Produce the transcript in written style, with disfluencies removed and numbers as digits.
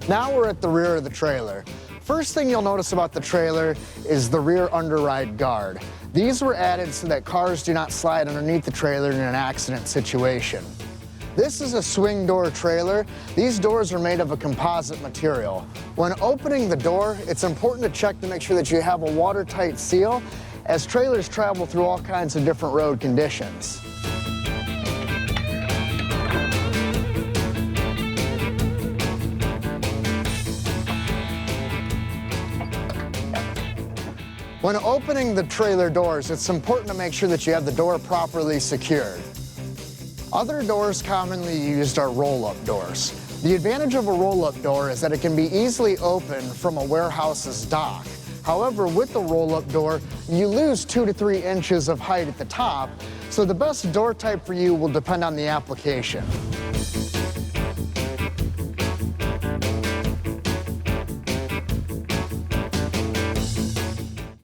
Now we're at the rear of the trailer. First thing you'll notice about the trailer is the rear underride guard. These were added so that cars do not slide underneath the trailer in an accident situation. This is a swing door trailer. These doors are made of a composite material. When opening the door, it's important to check to make sure that you have a watertight seal, as trailers travel through all kinds of different road conditions. When opening the trailer doors, it's important to make sure that you have the door properly secured. Other doors commonly used are roll-up doors. The advantage of a roll-up door is that it can be easily opened from a warehouse's dock. However, with the roll-up door, you lose 2 to 3 inches of height at the top, so the best door type for you will depend on the application.